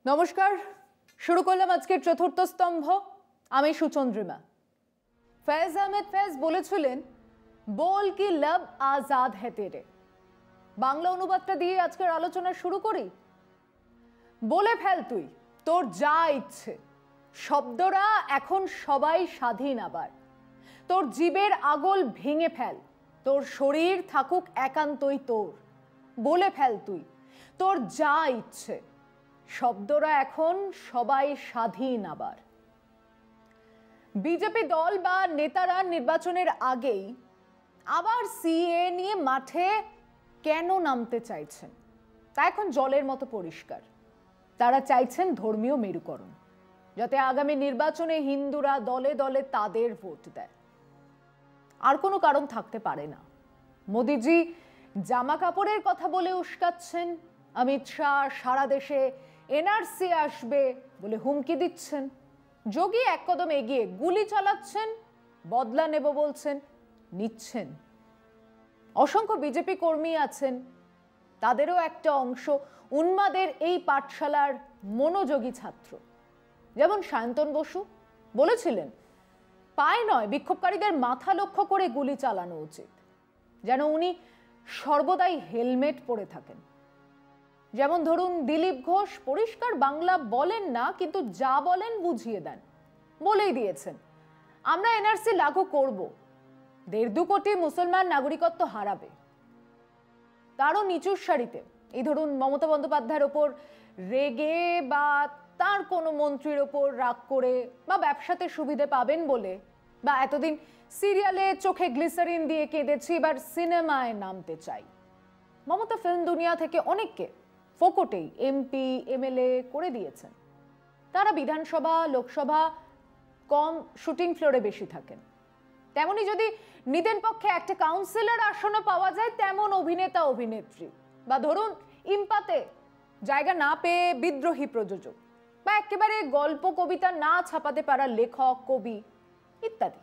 নমস্কার, শুরু করলাম আজকের চতুর্থ স্তম্ভ। আমি সুচন্দ্রিমা। ফয়েজ আহমেদ ফয়েজ বলেছিলেন, বল কি লব আজাদ হ্যায় তেরে। বাংলা অনুবাদটা দিয়ে আজকের আলোচনা শুরু করি। বলে ফেল তুই তোর যা ইচ্ছে, শব্দরা এখন সবাই স্বাধীন। আবার তোর জীবের আগল ভেঙে ফেল, তোর শরীর থাকুক একান্তই তোর। বলে ফেল তুই তোর যা ইচ্ছে, শব্দরা এখন সবাই স্বাধীন। আবার বিজেপি দল বা নেতারা নির্বাচনের আগেই আবার সিএ নিয়ে মাঠে কেন নামতে চাইছেন তা এখন জলের মতো পরিষ্কার। তারা চাইছেন ধর্মীয় মেরুকরণ, যাতে আগামী নির্বাচনে হিন্দুরা দলে দলে তাদের ভোট দেয়। আর কোনো কারণ থাকতে পারে না। মোদিজি জামা কাপড়ের কথা বলে উস্কাচ্ছেন, অমিত শাহ সারা দেশে এনআরসি আসবে বলে হুমকি দিচ্ছেন, যোগী এক কদম এগিয়ে গুলি চালাচ্ছেন, বদলা নেব বলছেন, নিচ্ছেন। অসংখ্য বিজেপি কর্মী আছেন, তাদেরও একটা অংশ উন্মাদের এই পাঠশালার মনোযোগী ছাত্র। যেমন সায়ন্তন বসু বলেছিলেন, পায়ে নয় বিক্ষোভকারীদের মাথা লক্ষ্য করে গুলি চালানো উচিত, যেন উনি সর্বদাই হেলমেট পরে থাকেন। যেমন ধরুন দিলীপ ঘোষ পরিষ্কার বাংলা বলেন না, কিন্তু যা বলেন বুঝিয়ে দেন। বলেই দিয়েছেন, আমরা এনআরসি লাগু করব, 1.5 কোটি মুসলমান নাগরিকত্ব হারাবে। তারও নিচুর সারিতে এই ধরুন মমতা বন্দ্যোপাধ্যায়ের ওপর রেগে বা তার কোনো মন্ত্রীর ওপর রাগ করে বা ব্যবসাতে সুবিধে পাবেন বলে বা এতদিন সিরিয়ালে চোখে গ্লিসারিন দিয়ে কেঁদেছি, এবার সিনেমায় নামতে চাই। মমতা ফিল্ম দুনিয়া থেকে অনেককে ফোকটেই এমপি এমএলএ করে দিয়েছেন। তারা বিধানসভা লোকসভা কম, শুটিং ফ্লোরে বেশি থাকেন। তেমনি যদি নিদেন পক্ষে একটা কাউন্সিলর আসনও পাওয়া যায়, তেমন অভিনেতা অভিনেত্রী বা ধরুন ইম্পাতে জায়গা না পেয়ে বিদ্রোহী প্রযোজক বা একেবারে গল্প কবিতা না ছাপাতে পারা লেখক কবি ইত্যাদি,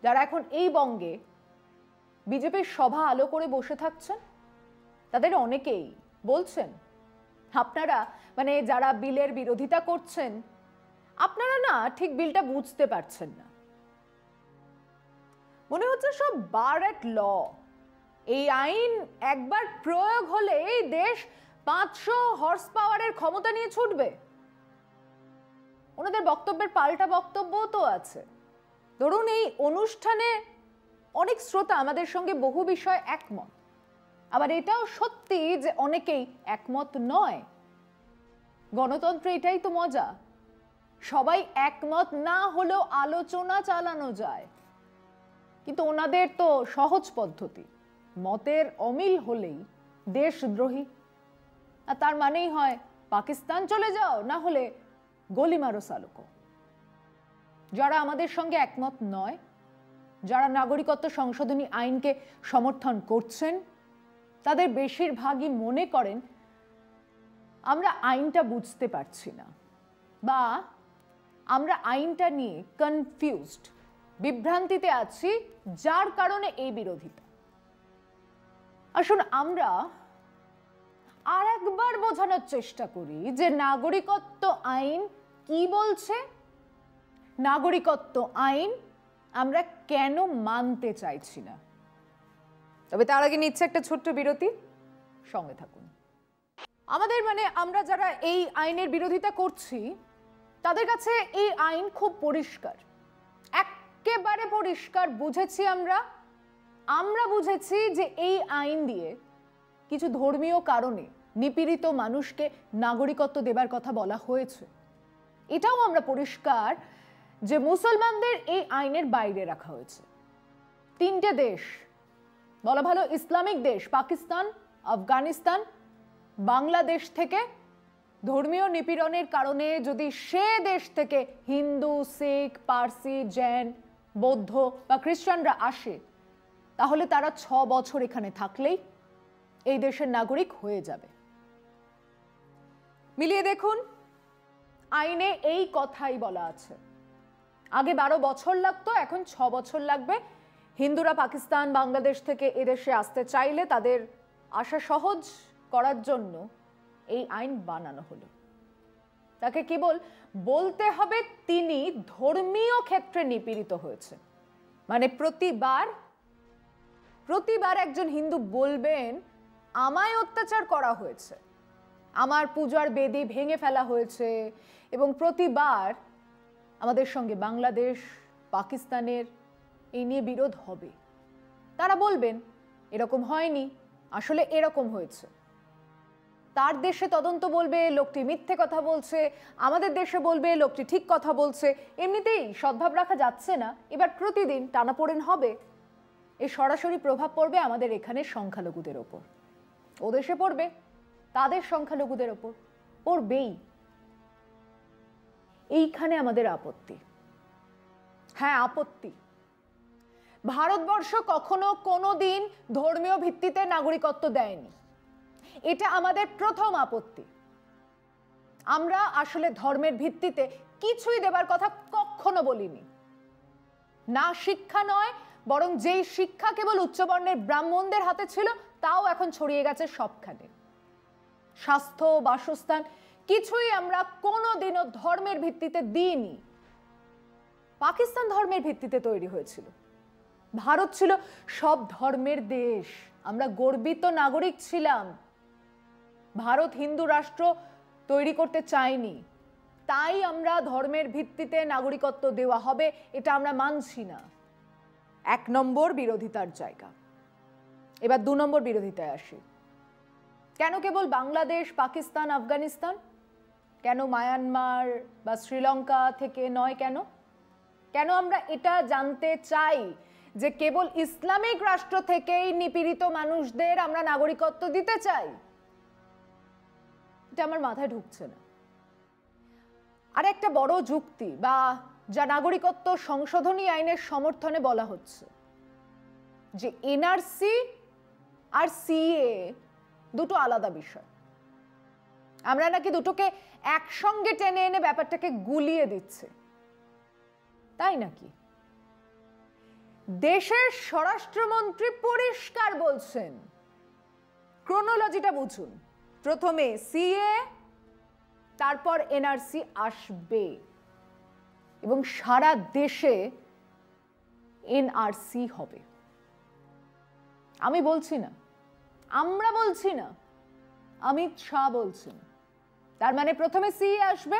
যারা এখন এই বঙ্গে বিজেপির সভা আলো করে বসে থাকছেন, তাদের অনেকেই বলছেন, আপনারা মানে যারা বিলের বিরোধিতা করছেন, আপনারা না ঠিক বিলটা বুঝতে পারছেন না। মনে হচ্ছে সব বার এট ল। এই আইন একবার প্রয়োগ হলে এই দেশ 500 হর্স পাওয়ারের ক্ষমতা নিয়ে ছুটবে। ওনাদের বক্তব্যের পাল্টা বক্তব্যও তো আছে। ধরুন এই অনুষ্ঠানে অনেক শ্রোতা আমাদের সঙ্গে বহু বিষয় একমত, আবার এটাও সত্যি যে অনেকেই একমত নয়। গণতন্ত্রে এটাই তো মজা, সবাই একমত না হলেও আলোচনা চালানো যায়। কিন্তু ওনাদের তো সহজ পদ্ধতি, মতের অমিল হলেই দেশদ্রোহী, আর তার মানেই হয় পাকিস্তান চলে যাও, না হলে গলি মারো সালুকো। যারা আমাদের সঙ্গে একমত নয়, যারা নাগরিকত্ব সংশোধনী আইনকে সমর্থন করছেন, তাদের বেশিরভাগই মনে করেন আমরা আইনটা বুঝতে পারছি না, বা আমরা আইনটা নিয়ে কনফিউজড, বিভ্রান্তিতে আছি, যার কারণে এই বিরোধিতা। আসুন আমরা আর একবার বোঝানোর চেষ্টা করি যে নাগরিকত্ব আইন কি বলছে, নাগরিকত্ব আইন আমরা কেন মানতে চাইছি না। তবে তার আগে নিচ্ছে একটা ছোট্ট বিরতি, সঙ্গে থাকুন। আমাদের মানে আমরা যারা এই আইনের বিরোধিতা করছি, তাদের কাছে এই আইন খুব পরিষ্কার, একেবারে পরিষ্কার। বুঝেছি আমরা বুঝেছি যে এই আইন দিয়ে কিছু ধর্মীয় কারণে নিপীড়িত মানুষকে নাগরিকত্ব দেবার কথা বলা হয়েছে। এটাও আমরা পরিষ্কার যে মুসলমানদের এই আইনের বাইরে রাখা হয়েছে। 3টে দেশ, বলা ভালো ইসলামিক দেশ, পাকিস্তান, আফগানিস্তান, বাংলাদেশ থেকে ধর্মীয় নিপীড়নের কারণে যদি সে দেশ থেকে হিন্দু, শিখ, পার্সি, জৈন, বৌদ্ধ বা খ্রিস্টানরা আসে, তাহলে তারা 6 বছর এখানে থাকলেই এই দেশের নাগরিক হয়ে যাবে। মিলিয়ে দেখুন, আইনে এই কথাই বলা আছে। আগে 12 বছর লাগতো, এখন 6 বছর লাগবে। হিন্দুরা পাকিস্তান, বাংলাদেশ থেকে এদেশে আসতে চাইলে তাদের আসা সহজ করার জন্য এই আইন বানানো হলো। তাকে কেবল বলতে হবে তিনি ধর্মীয় ক্ষেত্রে নিপীড়িত হয়েছেন। মানে প্রতিবার একজন হিন্দু বলবেন আমায় অত্যাচার করা হয়েছে, আমার পূজার বেদি ভেঙে ফেলা হয়েছে, এবং প্রতিবার আমাদের সঙ্গে বাংলাদেশ পাকিস্তানের এই নিয়ে বিরোধ হবে। তারা বলবেন এরকম হয়নি, আসলে এরকম হয়েছে। তার দেশে তদন্ত বলবে লোকটি মিথ্যে কথা বলছে, আমাদের দেশে বলবে লোকটি ঠিক কথা বলছে। এমনিতেই সদ্ভাব রাখা যাচ্ছে না, এবার প্রতিদিন টানাপোড়েন হবে। এর সরাসরি প্রভাব পড়বে আমাদের এখানে সংখ্যালঘুদের ওপর, ও দেশে পড়বে তাদের সংখ্যালঘুদের ওপর, পড়বেই। এইখানে আমাদের আপত্তি। হ্যাঁ, আপত্তি। ভারতবর্ষ কখনো কোনোদিন ধর্মীয় ভিত্তিতে নাগরিকত্ব দেয়নি, এটা আমাদের প্রথম আপত্তি। আমরা আসলে ধর্মের ভিত্তিতে কিছুই দেবার কথা কখনো বলিনি। না শিক্ষা নয়, বরং যেই শিক্ষা কেবল উচ্চবর্ণের ব্রাহ্মণদের হাতে ছিল তাও এখন ছড়িয়ে গেছে সবখানে। স্বাস্থ্য, বাসস্থান কিছুই আমরা কোনোদিনও ধর্মের ভিত্তিতে দিইনি। পাকিস্তান ধর্মের ভিত্তিতে তৈরি হয়েছিল, ভারত ছিল সব ধর্মের দেশ, আমরা গর্বিত নাগরিক ছিলাম। ভারত হিন্দু রাষ্ট্র তৈরি করতে চায়নি, তাই আমরা ধর্মের ভিত্তিতে নাগরিকত্ব দেওয়া হবে এটা আমরা মানছি না। 1 নম্বর বিরোধিতার জায়গা। এবার 2 নম্বর বিরোধিতায় আসি। কেন কেবল বাংলাদেশ, পাকিস্তান, আফগানিস্তান? কেন মায়ানমার বা শ্রীলঙ্কা থেকে নয়? কেন আমরা এটা জানতে চাই যে কেবল ইসলামিক রাষ্ট্র থেকেই নিপীড়িত মানুষদের আমরা নাগরিকত্ব দিতে চাই? এটা আমার মাথায় ঢুকছে না। আর একটা বড় যুক্তি বা যা নাগরিকত্ব সংশোধনী আইনের সমর্থনে বলা হচ্ছে যে এনআরসি আর সিএ দুটো আলাদা বিষয়। আমরা নাকি দুটোকে একসঙ্গে টেনে এনে ব্যাপারটাকে গুলিয়ে দিচ্ছে, তাই নাকি? দেশের স্বরাষ্ট্রমন্ত্রী পরিষ্কার বলছেন, ক্রোনোলজিটা বুঝুন, প্রথমে সিএ, তারপর এনআরসি আসবে, এবং সারা দেশে এনআরসি হবে। আমি বলছি না, আমরা বলছি না, অমিত শাহ বলছেন। তার মানে প্রথমে সিএ আসবে,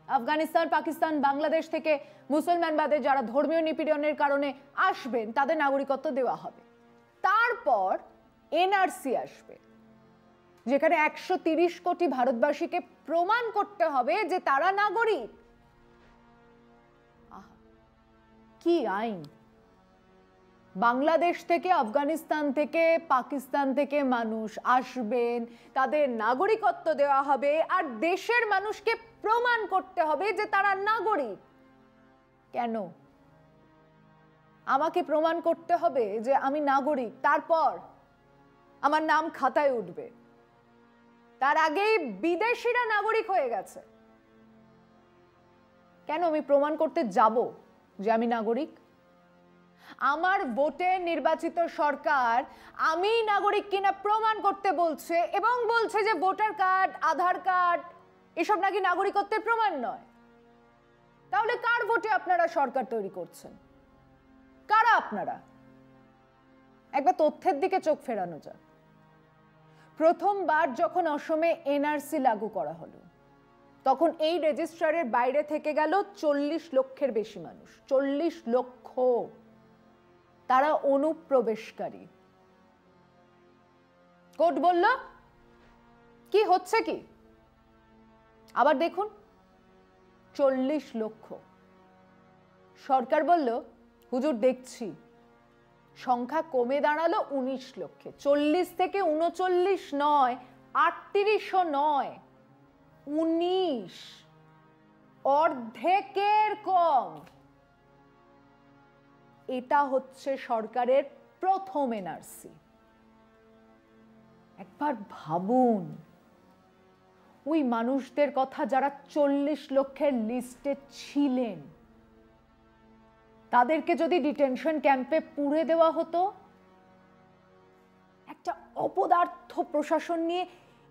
আফগানিস্তান, পাকিস্তান, বাংলাদেশ থেকে মুসলমান বাদে যারা ধর্মীয় নিপীড়নের কারণে আসবেন তাদের নাগরিকত্ব দেওয়া হবে। তারপর এনআরসি আসবে, যেখানে 130 কোটি ভারতবাসীকে প্রমাণ করতে হবে যে তারা নাগরিক। কি আইন! বাংলাদেশ থেকে, আফগানিস্তান থেকে, পাকিস্তান থেকে মানুষ আসবেন, তাদের নাগরিকত্ব দেওয়া হবে, আর দেশের মানুষকে প্রমাণ করতে হবে যে তারা নাগরিক। কেন আমাকে প্রমাণ করতে হবে যে আমি নাগরিক? তারপর আমার নাম খাতায় উঠবে, তার আগেই বিদেশিরা নাগরিক হয়ে গেছে। কেন আমি প্রমাণ করতে যাব যে আমি নাগরিক? আমার ভোটে নির্বাচিত সরকার আমি নাগরিক কিনা প্রমাণ করতে বলছে, এবং বলছে যে ভোটার কার্ড, আধার কার্ড এসব নাকি নাগরিকত্বের প্রমাণ নয়। তাহলে কার ভোটে আপনারা সরকার তৈরি করছেন? কারা আপনারা? একবার তথ্যের দিকে চোখ ফেরানো যাক। প্রথমবার যখন অসমে এনআরসি লাগু করা হলো, তখন এই রেজিস্ট্রারের বাইরে থেকে গেল 40 লক্ষের বেশি মানুষ। 40 লক্ষ, তারা অনুপ্রবেশকারী। কোর্ট বলল কি হচ্ছে কি? আবার দেখুন, 40 লক্ষ। সরকার বলল হুজুর দেখছি, সংখ্যা কমে দাঁড়ালো 19 লক্ষে। 40 থেকে 39 নয়, 38ও নয়, 19, অর্ধেকের কম। এটা হচ্ছে সরকারের প্রথম এনআরসি। একবার ভাবুন, ওই মানুষদের কথা যারা 40 লক্ষের লিস্টে ছিলেন, তাদেরকে যদি ডিটেনশন ক্যাম্পে পুরে দেওয়া হতো। একটা অপদার্থ প্রশাসন নিয়ে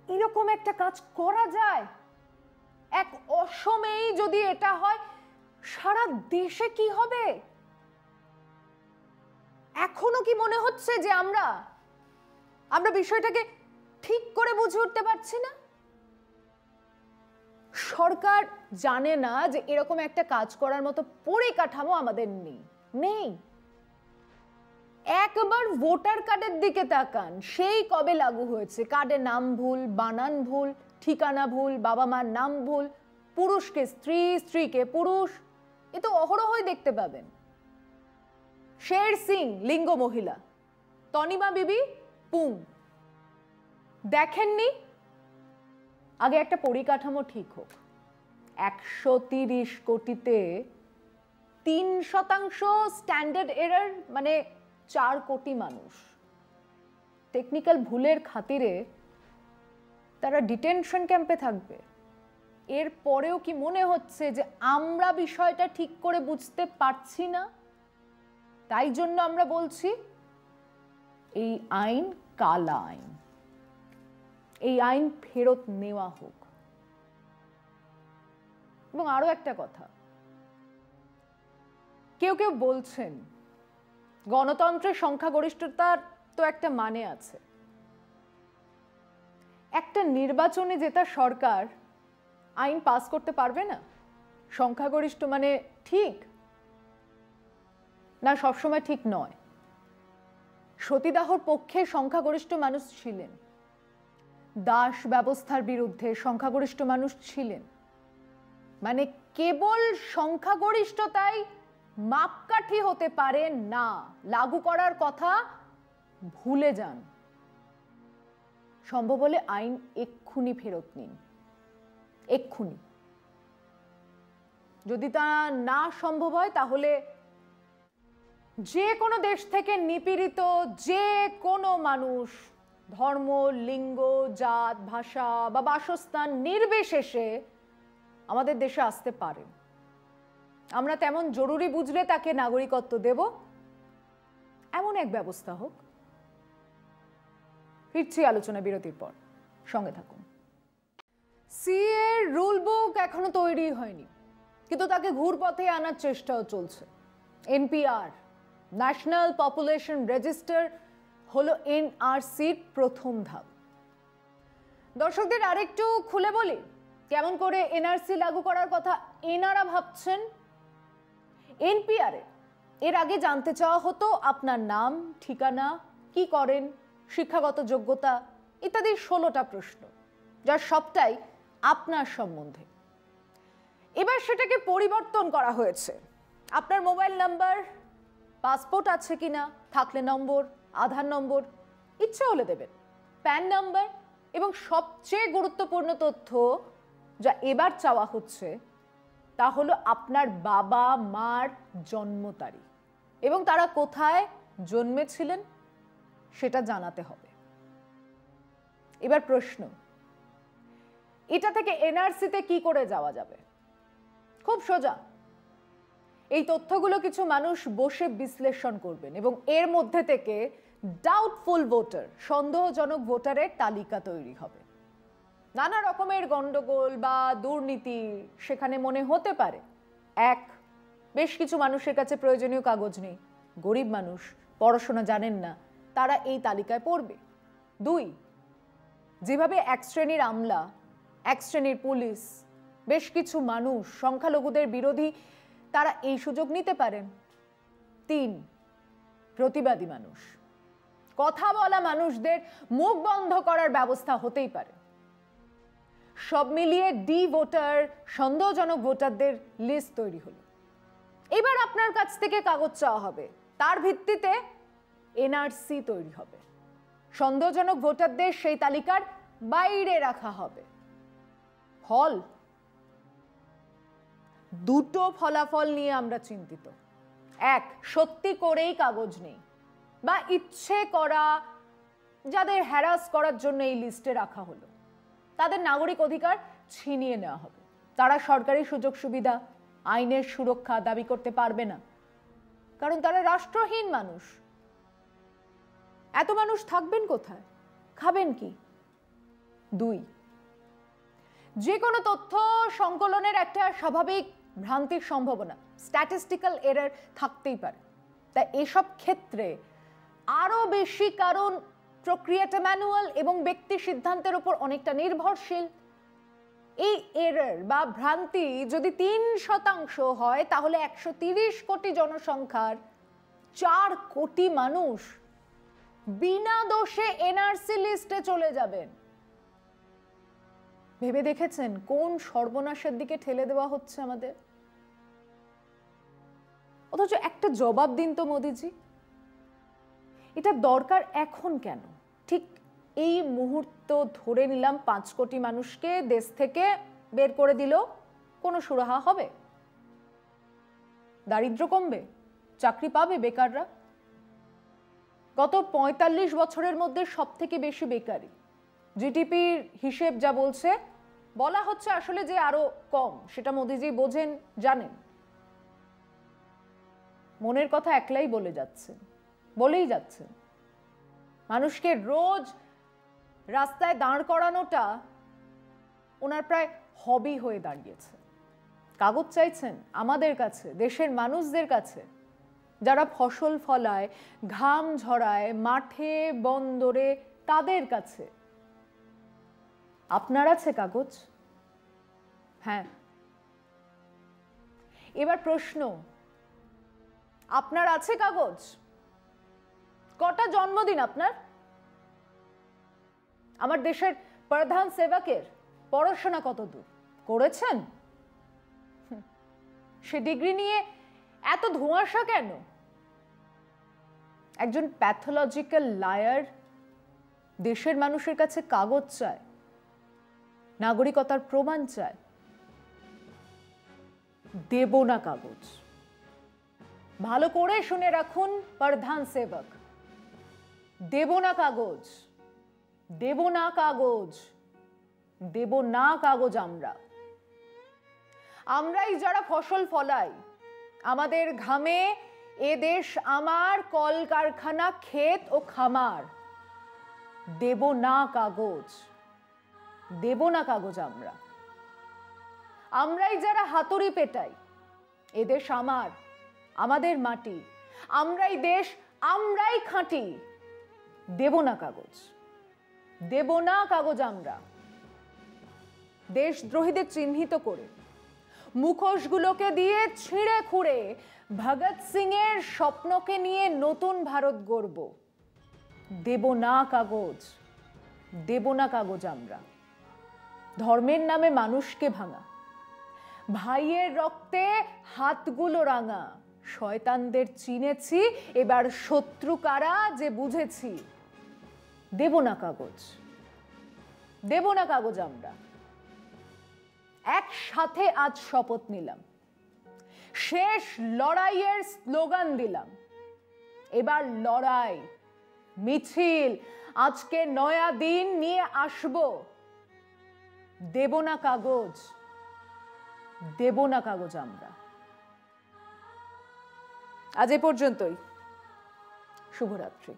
এরকম একটা কাজ করা যায়? এক দশমেই যদি এটা হয়, সারা দেশে কি হবে? এখনো কি মনে হচ্ছে যে আমরা বিষয়টাকে ঠিক করে বুঝে উঠতে পারছি না? সরকার জানে না যে এরকম একটা কাজ করার মতো পরিকাঠামো আমাদের নেই। একবার ভোটার কার্ডের দিকে তাকান, সেই কবে লাগু হয়েছে। কার্ডে নাম ভুল, বানান ভুল, ঠিকানা ভুল, বাবা মার নাম ভুল, পুরুষকে স্ত্রী, স্ত্রীকে পুরুষ, এ তো অহরহই দেখতে পাবেন। শের সিং লিঙ্গ মহিলা, তনিমা বিবি পুং। দেখেননি? আগে একটা পরিকাঠামো ঠিক হোক। 130 কোটিতে 3% স্ট্যান্ডার্ড এরর, মানে 4 কোটি মানুষ। টেকনিক্যাল ভুলের খাতিরে তারা ডিটেনশন ক্যাম্পে থাকবে। এর পরেও কি মনে হচ্ছে যে আমরা বিষয়টা ঠিক করে বুঝতে পারছি না? তাই জন্য আমরা বলছি এই আইন কালা আইন, এই আইন ফেরত নেওয়া হোক। এবং আরো একটা কথা, কেউ কেউ বলছেন গণতন্ত্রের সংখ্যাগরিষ্ঠতার তো একটা মানে আছে। একটা নির্বাচনে জেতা সরকার আইন পাস করতে পারবে না? সংখ্যাগরিষ্ঠ মানে ঠিক না? সবসময় ঠিক নয়। সতীদাহর পক্ষে সংখ্যাগরিষ্ঠ মানুষ ছিলেন, দাস ব্যবস্থার বিরুদ্ধে সংখ্যাগরিষ্ঠ মানুষ ছিলেন। মানে কেবল সংখ্যাগরিষ্ঠতাই মাপকাঠি হতে পারে না। লাগু করার কথা ভুলে যান। সম্ভব হলে আইন এক্ষুনি ফেরত নিন, এক্ষুনি। যদি তা না সম্ভব হয়, তাহলে যে কোনো দেশ থেকে নিপীড়িত যে কোনো মানুষ, ধর্ম, লিঙ্গ, জাত, ভাষা বা বাসস্থান নির্বিশেষে আমাদের দেশে আসতে পারেন। আমরা তেমন জরুরি বুঝলে তাকে নাগরিকত্ব দেব, এমন এক ব্যবস্থা হোক। ফিরছি আলোচনা বিরতির পর, সঙ্গে থাকুন। সিএ রুল বুক এখনো তৈরি হয়নি, কিন্তু তাকে ঘুরপথে আনার চেষ্টাও চলছে। এনপিআর, ন্যাশনাল পপুলেশন রেজিস্টার, হলো এনআরসির প্রথম ধাপ। দর্শকদের আরেকটু খুলে বলি কেমন করে এনআরসি লাগু করার কথা এনারা ভাবছেন। এনপিআর এর আগে জানতে চাওয়া হতো আপনার নাম, ঠিকানা, কি করেন, শিক্ষাগত যোগ্যতা ইত্যাদি 16টা প্রশ্ন, যার সবটাই আপনার সম্বন্ধে। এবার সেটাকে পরিবর্তন করা হয়েছে। আপনার মোবাইল নাম্বার, পাসপোর্ট আছে কিনা, থাকলে নম্বর, আধার নম্বর, ইচ্ছে হলে দেবেন, প্যান নাম্বার, এবং সবচেয়ে গুরুত্বপূর্ণ তথ্য যা এবার চাওয়া হচ্ছে তা হলো আপনার বাবা মার জন্ম তারিখ এবং তারা কোথায় জন্মেছিলেন সেটা জানাতে হবে। এবার প্রশ্ন, এটা থেকে এনআরসিতে কি করে যাওয়া যাবে? খুব সোজা। এই তথ্যগুলো কিছু মানুষ বসে বিশ্লেষণ করবেন এবং এর মধ্যে থেকে ডাউটফুল ভোটার, সন্দেহজনক ভোটারের তালিকা তৈরি হবে। নানা রকমের গন্ডগোল বা দুর্নীতি সেখানে মনে হতে পারে। এক, বেশ কিছু মানুষের কাছে প্রয়োজনীয় কাগজ নেই, গরিব মানুষ, পড়াশোনা জানেন না, তারা এই তালিকায় পড়বে। দুই, যেভাবে এক শ্রেণীর আমলা, এক শ্রেণীর পুলিশ, বেশ কিছু মানুষ সংখ্যালঘুদের বিরোধী, তারা এই সুযোগ নিতে পারেন। তিন, প্রতিবাদী মানুষ, কথা বলা মানুষদের মুখ বন্ধ করার ব্যবস্থা হতেই পারে। সব মিলিয়ে ডি ভোটার, সন্দেহজনক ভোটারদের লিস্ট তৈরি হলো। এবার আপনার কাছ থেকে কাগজ চাওয়া হবে, তার ভিত্তিতে এনআরসি তৈরি হবে। সন্দেহজনক ভোটারদের সেই তালিকার বাইরে রাখা হবে। ফল, দুটো ফলাফল নিয়ে আমরা চিন্তিত। এক, সত্যি করেই কাগজ নেই বা ইচ্ছে করা যাদের হ্যারাস করার জন্য এই লিস্টে রাখা হলো, তাদের নাগরিক অধিকার ছিনিয়ে নেওয়া হবে। তারা সরকারি সুযোগ সুবিধা, আইনের সুরক্ষা দাবি করতে পারবে না, কারণ তারা রাষ্ট্রহীন মানুষ। এত মানুষ থাকবেন কোথায়, খাবেন কি? দুই, যে কোনো তথ্য সংকলনের একটা স্বাভাবিক ভ্রান্তির সম্ভাবনা, স্ট্যাটিস্টিক্যাল এরর থাকতেই পারে। তাই এসব ক্ষেত্রে আরো বেশি, কারণ প্রক্রিয়াটা ম্যানুয়াল এবং ব্যক্তি সিদ্ধান্তের উপর অনেকটা নির্ভরশীল। এই এরর বা ভ্রান্তি যদি 3% হয়, তাহলে 130 কোটি জনসংখ্যার 4 কোটি মানুষ বিনা দোষে এনআরসি লিস্টে চলে যাবেন। ভেবে দেখেছেন কোন সর্বনাশের দিকে ঠেলে দেওয়া হচ্ছে আমাদের? অথচ একটা জবাব দিন তো মোদিজি, এটা দরকার এখন কেন? ঠিক এই মুহূর্ত ধরে নিলাম 5 কোটি মানুষকে দেশ থেকে বের করে দিল, কোনো সুরাহা হবে? দারিদ্র কমবে? চাকরি পাবে বেকাররা? গত 45 বছরের মধ্যে সব থেকে বেশি বেকারি, জিডিপির হিসেব যা বলছে, বলা হচ্ছে আসলে যে আরো কম, সেটা মোদিজি বোঝেন, জানেন। মনের কথা একলাই বলেই যাচ্ছেন। মানুষকে রোজ রাস্তায় দাঁড় করানোটা ওনার প্রায় হবি হয়ে দাঁড়িয়েছে। কাগজ চাইছেন আমাদের কাছে, দেশের মানুষদের কাছে, যারা ফসল ফলায়, ঘাম ঝরায় মাঠে বন্দরে, তাদের কাছে। আপনার আছে কাগজ? হ্যাঁ। এবার প্রশ্ন, আপনার আছে কাগজ? কটা জন্মদিন আপনার? আমার দেশের প্রধান সেবকের পড়াশোনা কত দূর করেছেন? সে ডিগ্রি নিয়ে এত ধোঁয়াশা কেন? একজন প্যাথোলজিক্যাল লায়ার দেশের মানুষের কাছে কাগজ চায়, নাগরিকতার প্রমাণ চায়। দেব না কাগজ। ভালো করে শুনে রাখুন প্রধান সেবক, দেব না কাগজ, দেব না কাগজ, দেব না কাগজ। আমরাই যারা ফসল ফলাই, আমাদের ঘামে এ দেশ আমার, কলকারখানা, ক্ষেত ও খামার। দেব না কাগজ, দেব না কাগজ। আমরাই যারা হাতুড়ি পেটাই, এ দেশ আমার, আমাদের মাটি, আমরাই দেশ, আমরাই খাঁটি। দেব না কাগজ, দেব না কাগজ। দেশদ্রোহীদের চিহ্নিত করে, মুখোশগুলোকে দিয়ে ছিঁড়ে খুঁড়ে ভগৎ সিং এর স্বপ্নকে নিয়ে নতুন ভারত গড়ব। দেব না কাগজ, দেব না কাগজ। ধর্মের নামে মানুষকে ভাঙা, ভাইয়ের রক্তে হাতগুলো রাঙা, শয়তানদের চিনেছি, এবার শত্রু কারা যে বুঝেছি। দেব না কাগজ, দেব না কাগজ। একসাথে আজ শপথ নিলাম, শেষ লড়াইয়ের স্লোগান দিলাম। এবার লড়াই, মিছিল, আজকে নয়া দিন নিয়ে আসব। দেব না কাগজ, দেব না কাগজ। আজ এ পর্যন্তই। শুভরাত্রি।